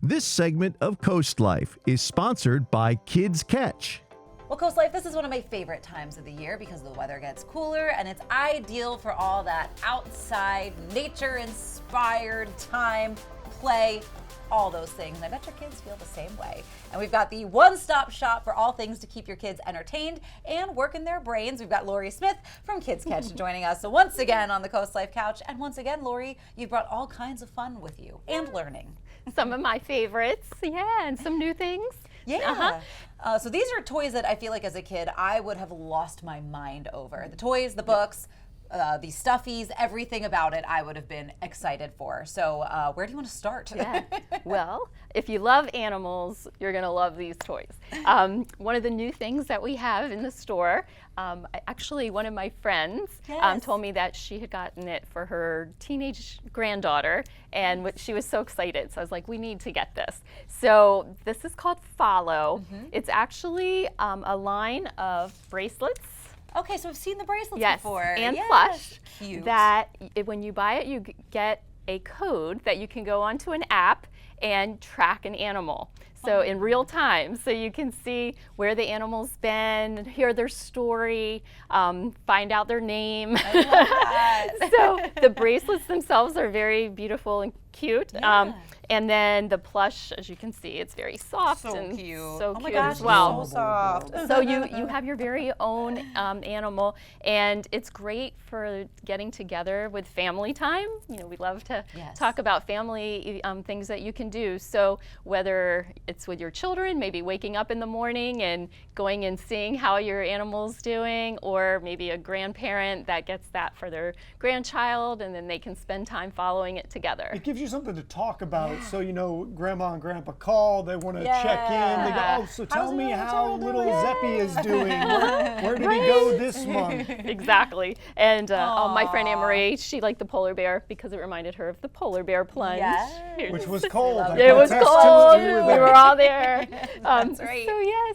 This segment of CoastLife is sponsored by Kids Ketch. Well, CoastLife, this is one of my favorite times of the year because the weather gets cooler and it's ideal for all that outside, nature-inspired time, play, all those things. And I bet your kids feel the same way. And we've got the one-stop shop for all things to keep your kids entertained and working their brains. We've got Lori Smyth from Kids Ketch joining us once again on the CoastLife couch. And once again, Lori, you've brought all kinds of fun with you and learning. Some of my favorites, yeah, and some new things. Yeah. So these are toys that I feel like as a kid I would have lost my mind over. The toys, the books, the stuffies, everything about it I would have been excited for. So where do you want to start? Yeah. Well, if you love animals, you're going to love these toys. One of the new things that we have in the store, actually one of my friends told me that she had gotten it for her teenage granddaughter, and she was so excited. So I was like, we need to get this. So this is called Follow. It's actually a line of bracelets. Okay, so I've seen the bracelets before. And yes. plush. Cute. That when you buy it, you get a code that you can go onto an app and track an animal. So in real time, so you can see where the animal's been, hear their story, find out their name. I love that. So the bracelets themselves are very beautiful and cute. Yeah. And then the plush, as you can see, it's very soft and cute. so Oh my cute gosh, as well. so soft. So you have your very own animal, and it's great for getting together with family time. You know, we love to talk about family things that you can do. So whether it's with your children, maybe waking up in the morning and going and seeing how your animal's doing, or maybe a grandparent that gets that for their grandchild, and then they can spend time following it together. It gives you something to talk about. So, you know, grandma and grandpa call, they want to check in. They go, oh, so tell me how little Zeppy is doing. Where did he go this month? Exactly. And my friend Anne-Marie, she liked the polar bear because it reminded her of the polar bear plunge. Yes. Which was cold. It was cold. We were all there. That's right.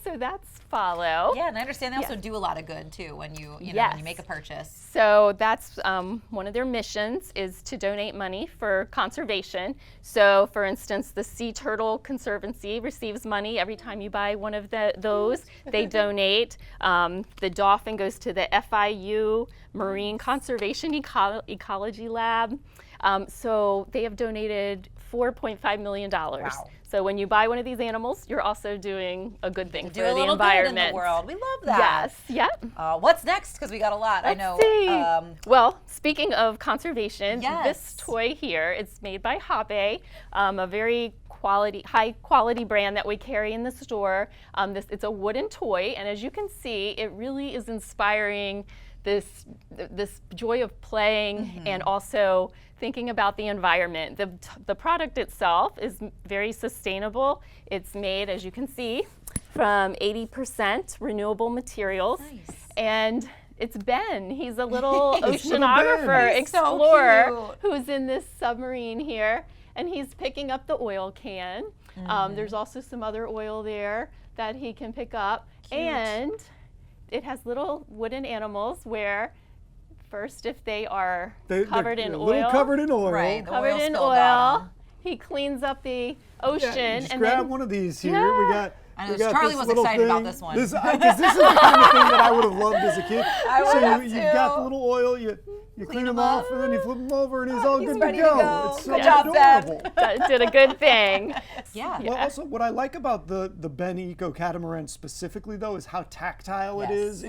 So that's Follow. Yeah, and I understand they also do a lot of good too when you know when you make a purchase. So that's one of their missions is to donate money for conservation. So for instance, the Sea Turtle Conservancy receives money every time you buy one of those. They donate. The dolphin goes to the FIU Marine Conservation Ecology Lab. So they have donated $4.5 million. Wow. So when you buy one of these animals, you're also doing a good thing for the little environment. good in the world. We love that. Yes. Yep. What's next? Because we got a lot. Let's I know. see. Well, speaking of conservation, this Yes. toy here, it's made by Habe, a very high quality brand that we carry in the store. It's a wooden toy, and as you can see, it really is inspiring this joy of playing and also thinking about the environment. The product itself is very sustainable. It's made, as you can see, from 80% renewable materials. Nice. And it's Ben. He's a little It's little oceanographer, Ben. He's so explorer, cute. who's in this submarine here, and he's picking up the oil can. There's also some other oil there that he can pick up. Cute. And it has little wooden animals where first, if they are covered in they're a oil, little covered in oil. Right. The covered oil in spill got 'em. oil, he cleans up the ocean. Yeah, just and grab then, one of these here. Yeah. We got Charlie this was little excited about thing. this one. Because this is the kind of thing that I would have loved as a kid. I would have You've got too. the little oil, you clean them off, and then you flip them over, and he's all He's good ready to to go. go. It's so Good job, Ben. adorable. did a good thing. Yeah. Well, also, what I like about the Ben Eco Catamaran specifically, though, is how tactile it is.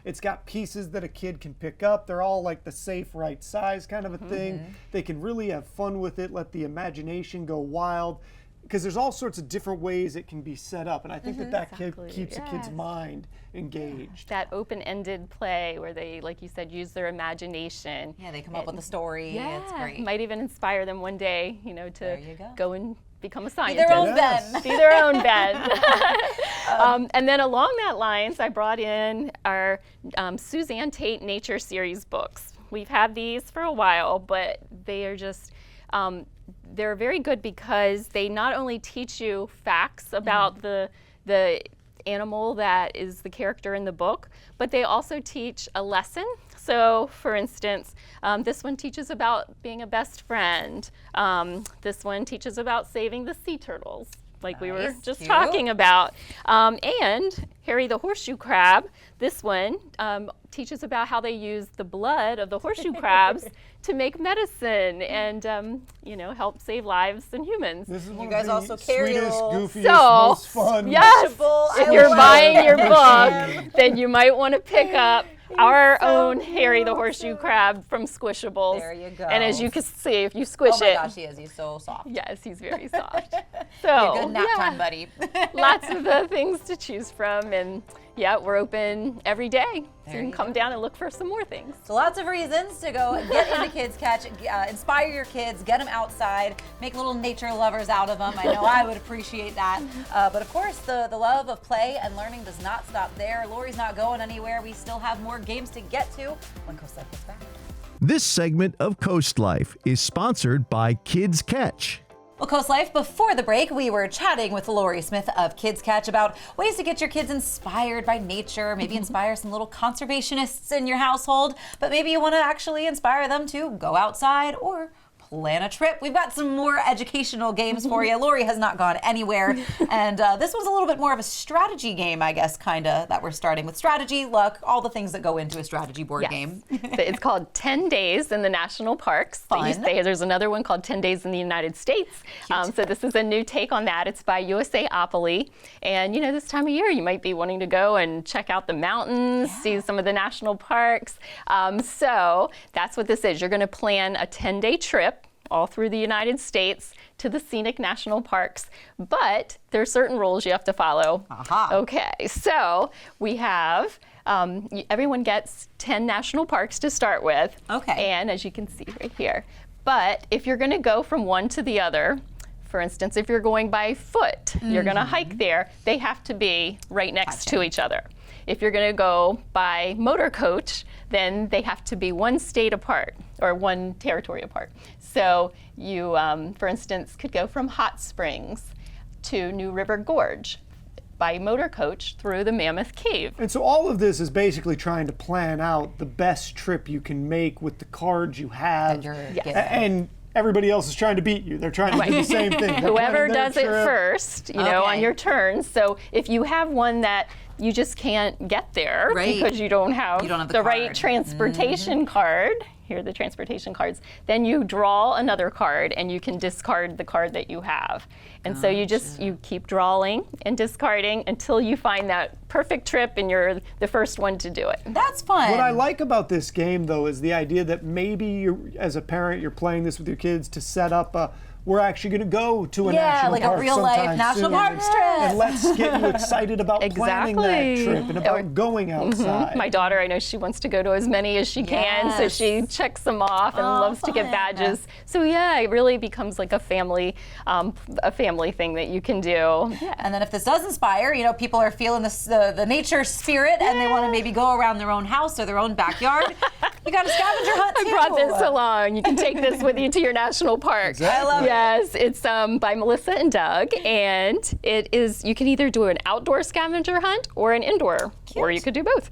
It's got pieces that a kid can pick up. They're all like the safe, right size kind of a thing. They can really have fun with it, let the imagination go wild. Because there's all sorts of different ways it can be set up. And I think that Exactly, keeps a kid's yes. mind engaged. That open-ended play where they, like you said, use their imagination. Yeah, they come up with a story. Yeah, It's great. might even inspire them one day, to There you go. go and become a Be scientist. their own Yes. Ben. Be their own Ben. And then along that lines, I brought in our Suzanne Tate Nature Series books. We've had these for a while, but they are just, they're very good because they not only teach you facts about the animal that is the character in the book, but they also teach a lesson. So, for instance, this one teaches about being a best friend. This one teaches about saving the sea turtles, like we were just talking about. And Harry the horseshoe crab, this one teaches about how they use the blood of the horseshoe crabs to make medicine and, you know, help save lives and humans. This is one You guys of the also carry a sweetest, little- goofiest, most fun. Yes, I if you're love buying your it. book, then you might want to pick up our own Harry the horseshoe crab from Squishables. There you go. And as you can see, if you squish Oh my it, gosh, he is. He's so soft. yes, he's very soft. So Good nap time, buddy. lots of things to choose from, and yeah, we're open every day. So There you can you come go. down and look for some more things. So lots of reasons to go get into Kids Catch, inspire your kids, get them outside, make little nature lovers out of them. I know I would appreciate that. But of course, the love of play and learning does not stop there. Lori's not going anywhere. We still have more games to get to when CoastLife gets back. This segment of Coast Life is sponsored by Kids Ketch. Well, CoastLife, before the break, we were chatting with Lori Smyth of Kids Catch about ways to get your kids inspired by nature, maybe inspire some little conservationists in your household, but maybe you want to actually inspire them to go outside or plan a trip. We've got some more educational games for you. Lori has not gone anywhere. And this was a little bit more of a strategy game, I guess, kind of, that we're starting with. Strategy, luck, all the things that go into a strategy board game. It's called 10 Days in the National Parks. Fun. There's another one called 10 Days in the United States. So this is a new take on that. It's by USAopoly. And, you know, this time of year, you might be wanting to go and check out the mountains, see some of the national parks. So that's what this is. You're going to plan a 10-day trip all through the United States to the scenic national parks, but there are certain rules you have to follow. Okay, so we have, everyone gets 10 national parks to start with. Okay. And as you can see right here, but if you're gonna go from one to the other, for instance, if you're going by foot, you're gonna hike there, they have to be right next to each other. If you're gonna go by motor coach, then they have to be one state apart or one territory apart. So you, for instance, could go from Hot Springs to New River Gorge by motor coach through the Mammoth Cave. And so all of this is basically trying to plan out the best trip you can make with the cards you have. And everybody else is trying to beat you. They're trying to do the same thing. They're Whoever planning their does it trip. first, you know, on your turn. So if you have one that you just can't get there because you don't have the right card. transportation card, here are the transportation cards, then you draw another card and you can discard the card that you have. And so you keep drawing and discarding until you find that perfect trip and you're the first one to do it. That's fun. What I like about this game, though, is the idea that maybe you, as a parent, you're playing this with your kids to set up a, we're actually going to go to a national like park a real life sometime national soon. parks trip. And let's get you excited about planning that trip and about going outside. My daughter, I know she wants to go to as many as she can, so she checks them off and loves to get badges. So yeah, it really becomes like a family thing that you can do. And then if this does inspire, you know, people are feeling this, the nature spirit and they want to maybe go around their own house or their own backyard, you got a scavenger hunt too. I brought this along. You can take this with you to your national park. I love it. Yes, it's by Melissa and Doug, and it is, you can either do an outdoor scavenger hunt or an indoor, or you could do both.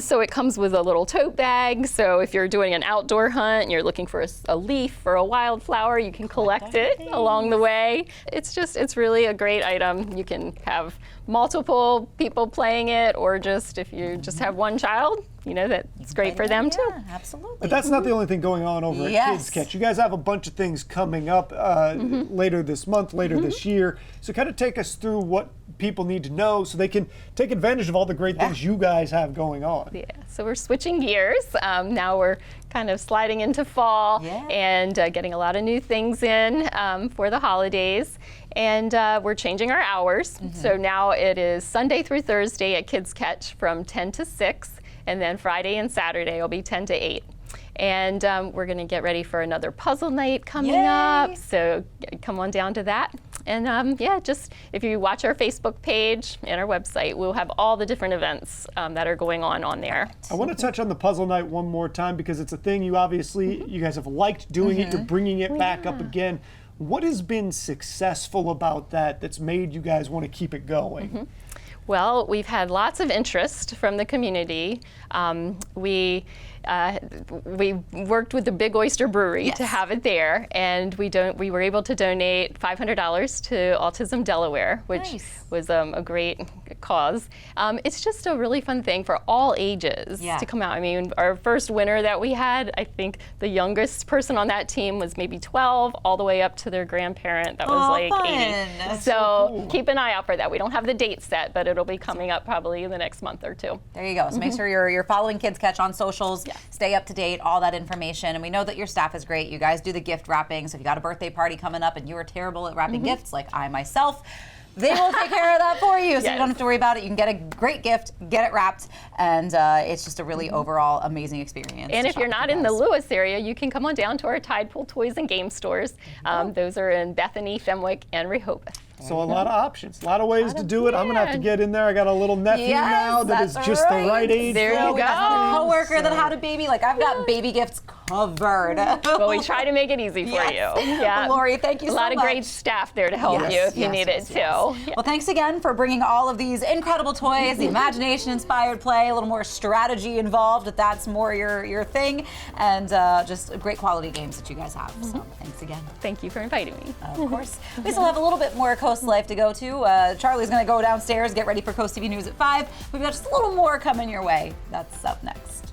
So it comes with a little tote bag, so if you're doing an outdoor hunt and you're looking for a leaf or a wildflower, you can collect it along the way. It's really a great item. You can have multiple people playing it, or just if you just have one child, you know, that's great for them too. Absolutely. But that's not the only thing going on over at Kids Ketch. You guys have a bunch of things coming up later this month, later this year. So kind of take us through what people need to know so they can take advantage of all the great things you guys have going on. Yeah, so we're switching gears. Now we're kind of sliding into fall and getting a lot of new things in for the holidays. And we're changing our hours. So now it is Sunday through Thursday at Kids Ketch from 10 to 6. And then Friday and Saturday will be 10 to 8. And we're going to get ready for another puzzle night coming up. So come on down to that. And yeah, just if you watch our Facebook page and our website, we'll have all the different events that are going on there. I want to touch on the puzzle night one more time because it's a thing you obviously, you guys have liked doing it. You're bringing it back up again. What has been successful about that that's made you guys want to keep it going? Well, we've had lots of interest from the community. We we worked with the Big Oyster Brewery Yes. to have it there, and we were able to donate $500 to Autism Delaware, which Nice. was a great cause. It's just a really fun thing for all ages Yeah. to come out. I mean, our first winner that we had, I think the youngest person on that team was maybe 12, all the way up to their grandparent that was Aw, like fun. 80. That's So keep an eye out for that. We don't have the date set, but it'll be coming up probably in the next month or two. There you go. So make sure you're following Kids Ketch on socials. Stay up to date, all that information. And we know that your staff is great. You guys do the gift wrapping. So if you got a birthday party coming up and you are terrible at wrapping gifts, like I myself, they will take care of that for you. So you Yes. don't have to worry about it. You can get a great gift, get it wrapped, and it's just a really overall amazing experience. And to if you're shop not with in you the guys. Lewis area, you can come on down to our Tide Pool Toys and Game stores. Those are in Bethany, Fenwick, and Rehoboth. So a lot of options, a lot of ways to do it. I'm gonna have to get in there. I got a little nephew Yes, now that is that's just right. the right age. There for you it. We got another go. coworker that had a baby. Like I've got baby gifts covered. Well, we try to make it easy for Yes. you. Yeah. Lori, thank you A so lot of much. great staff there to help Yes, you if you yes, need yes, it yes. too. Yeah. Well, thanks again for bringing all of these incredible toys, the imagination-inspired play, a little more strategy involved if that's more your thing, and just great quality games that you guys have. So thanks again. Thank you for inviting me. Of course. We still have a little bit more Coast Life to go to. Charlie's going to go downstairs, get ready for Coast TV News at 5. We've got just a little more coming your way. That's up next.